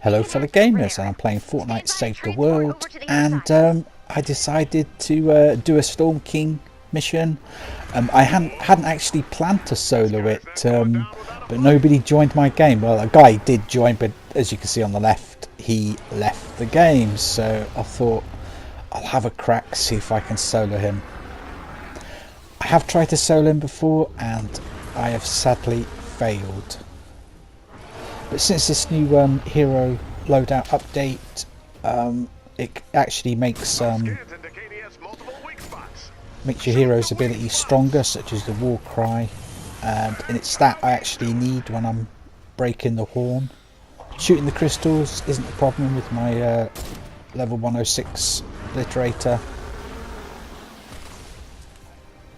Hello fellow gamers, and I'm playing Fortnite Save The World, and I decided to do a Storm King mission. I hadn't actually planned to solo it, but nobody joined my game. Well, a guy did join, but as you can see on the left, he left the game, so I thought I'll have a crack, see if I can solo him. I have tried to solo him before, and I have sadly failed. But since this new hero loadout update, it actually makes your hero's abilities stronger, such as the war cry, and it's that I actually need when I'm breaking the horn. Shooting the crystals isn't a problem with my level 106 obliterator.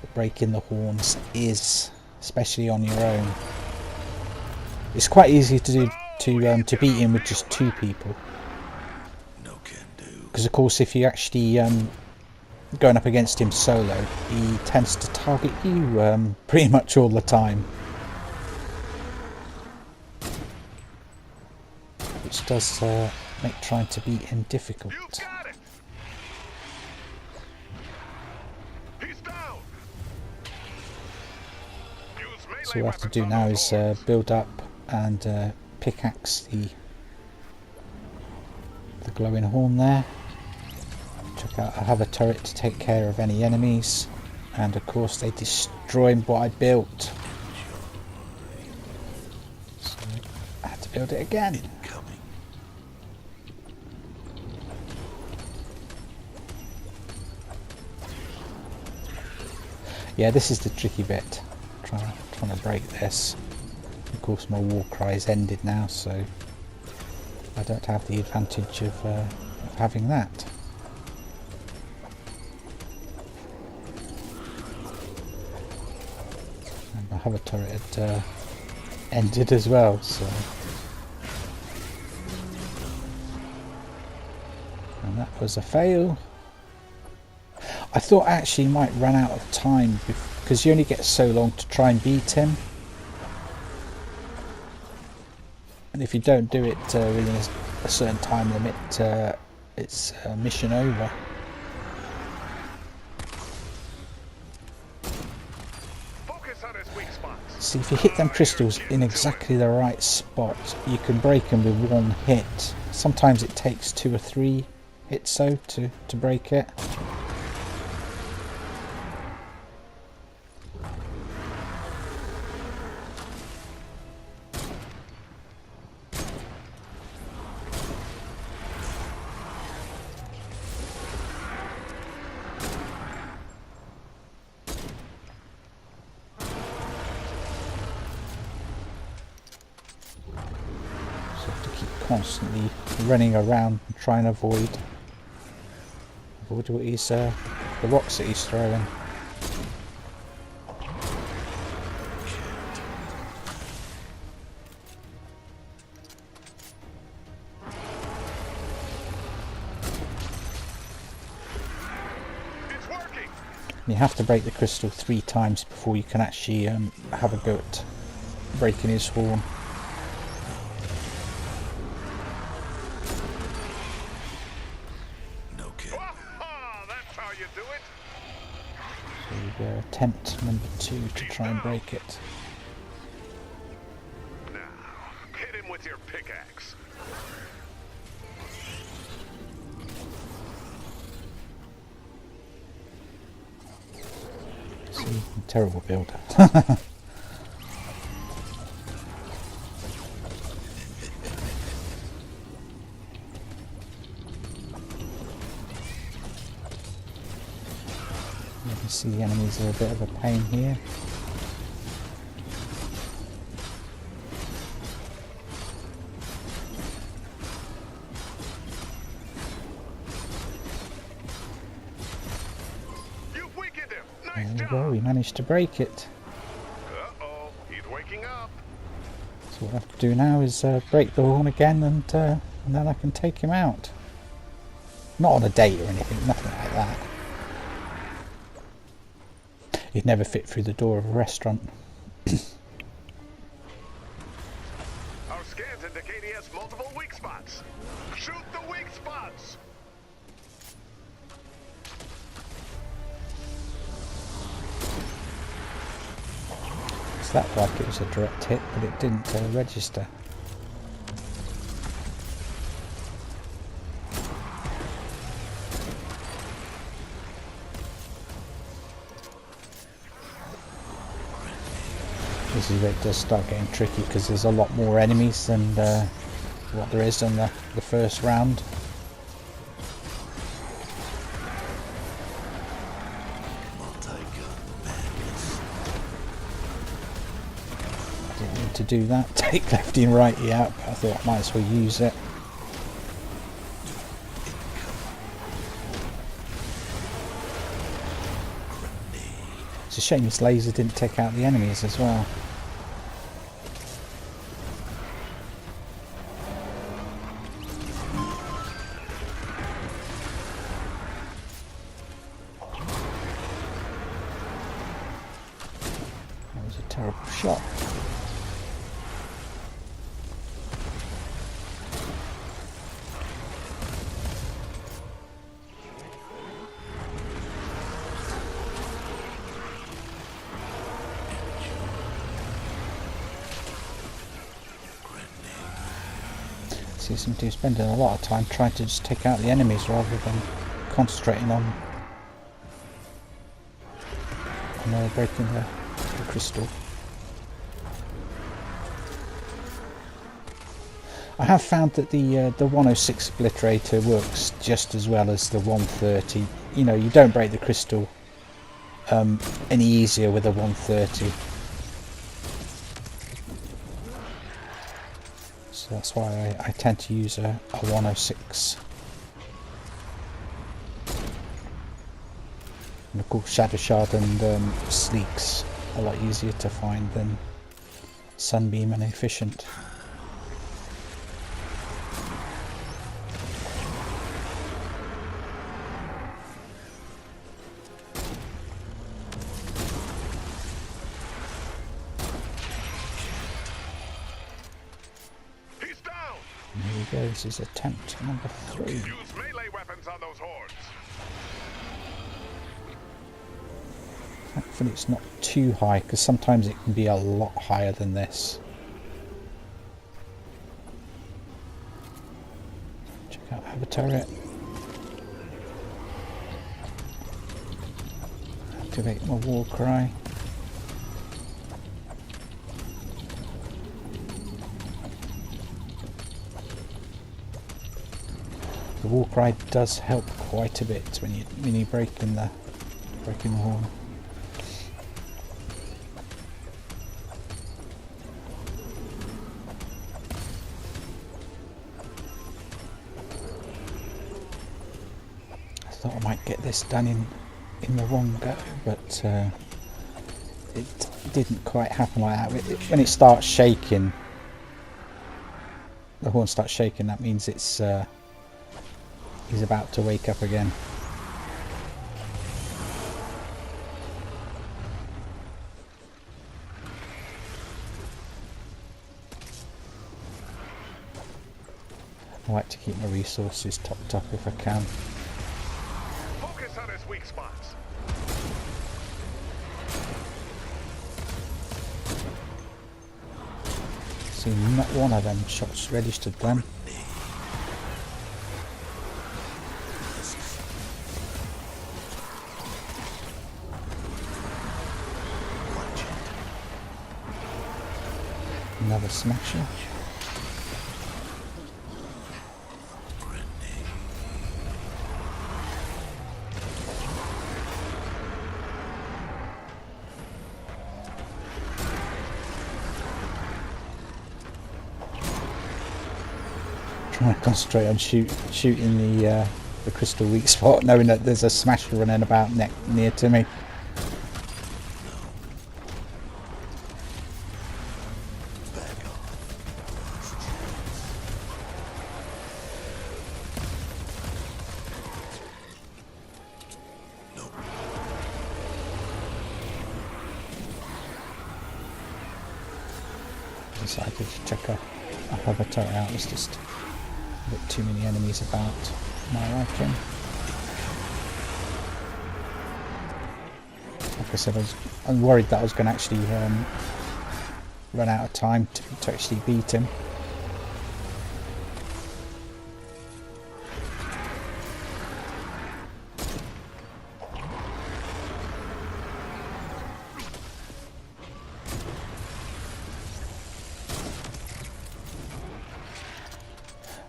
But breaking the horns is, especially on your own. It's quite easy to do to beat him with just two people. Because of course, if you actually going up against him solo, he tends to target you pretty much all the time, which does make trying to beat him difficult. So what we have to do now is build up and pickaxe the glowing horn there. I have a turret to take care of any enemies, and of course they destroy what I built, so I had to build it again. Yeah, this is the tricky bit, trying to break this. Of course my war cry is ended now, so I don't have the advantage of having that. And my hover turret had ended as well, so. And that was a fail. I thought I actually might run out of time because you only get so long to try and beat him. And if you don't do it within a certain time limit, it's mission over. See, if you hit them crystals in exactly the right spot, you can break them with one hit. Sometimes it takes 2 or 3 hits to break it. Constantly running around and trying to avoid what he's the rocks that he's throwing. You have to break the crystal 3 times before you can actually have a go at breaking his horn. Attempt number 2 to try and break it. Now, hit him with your pickaxe. See, terrible builder. You can see the enemies are a bit of a pain here. You've weakened him. Nice There we job. go, we managed to break it. Uh-oh, he's waking up. So what I have to do now is break the horn again, and then I can take him out. Not on a date or anything, nothing like that. He'd never fit through the door of a restaurant. Our scans indicate he has multiple weak spots. Shoot the weak spots. So that like it was a direct hit, but it didn't register. This is where it does start getting tricky because there's a lot more enemies than what there is in the first round. I didn't need to do that. Take lefty and righty out, but I thought I might as well use it. It's a shame this laser didn't take out the enemies as well. That was a terrible shot. Seem to be spending a lot of time trying to just take out the enemies rather than concentrating on breaking the crystal. I have found that the 106 obliterator works just as well as the 130. You know, you don't break the crystal any easier with a 130. So that's why I tend to use a 106. And of course Shadow Shard and Sleek's a lot easier to find than Sunbeam and Efficient. This is attempt number 3. Use melee weapons on those hordes. Hopefully it's not too high, because sometimes it can be a lot higher than this. Check out have a turret. Activate my war cry. The war cry does help quite a bit when you breaking the horn. I thought I might get this done in the one go, but it didn't quite happen like that. When it starts shaking, the horn starts shaking. That means it's he's about to wake up again. I like to keep my resources topped up if I can. Focus on his weak spots. See, not one of them shots registered then. Another smasher. Trying to concentrate on shooting the crystal weak spot, knowing that there's a smasher running about near to me. Decided to check a hover turret out. Let's just A bit too many enemies about my liking. Like I said, I'm worried that I was going to actually run out of time to actually beat him.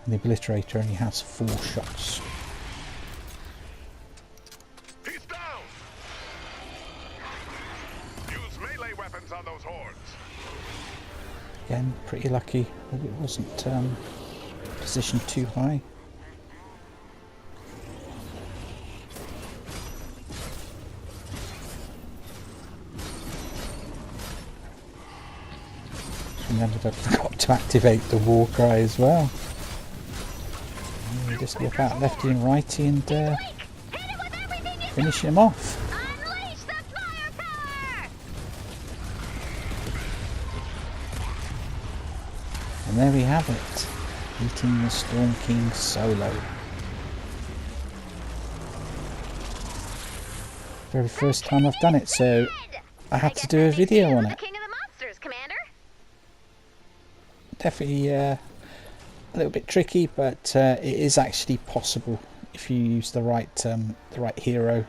The Obliterator only has 4 shots. He's down. Use melee weapons on those hordes. Again, pretty lucky that it wasn't positioned too high. Remembered I forgot to activate the war cry as well. Just whip out lefty and righty and finish him off. And there we have it, beating the Storm King solo. Very first time I've done it, so I had to do a video on it. Definitely a little bit tricky, but it is actually possible if you use the right hero.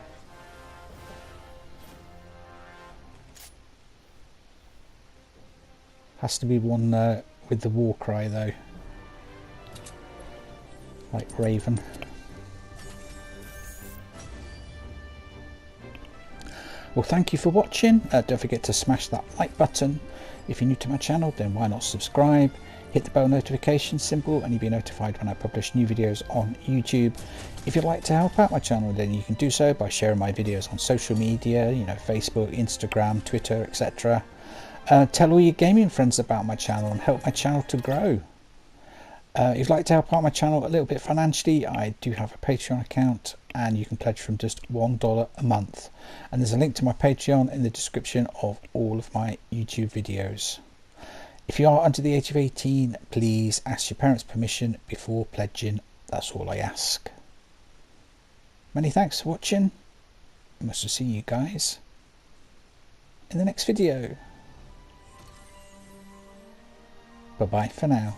Has to be one with the war cry though, like Raven. Well, thank you for watching. Don't forget to smash that like button. If you're new to my channel, then why not subscribe? Hit the bell notification symbol and you'll be notified when I publish new videos on YouTube. If you'd like to help out my channel, then you can do so by sharing my videos on social media, you know, Facebook, Instagram, Twitter, etc. Tell all your gaming friends about my channel and help my channel to grow. If you'd like to help out my channel a little bit financially, I do have a Patreon account and you can pledge from just $1 a month. And there's a link to my Patreon in the description of all of my YouTube videos. If you are under the age of 18, please ask your parents' permission before pledging. That's all I ask. Many thanks for watching. I must see you guys in the next video. Bye bye for now.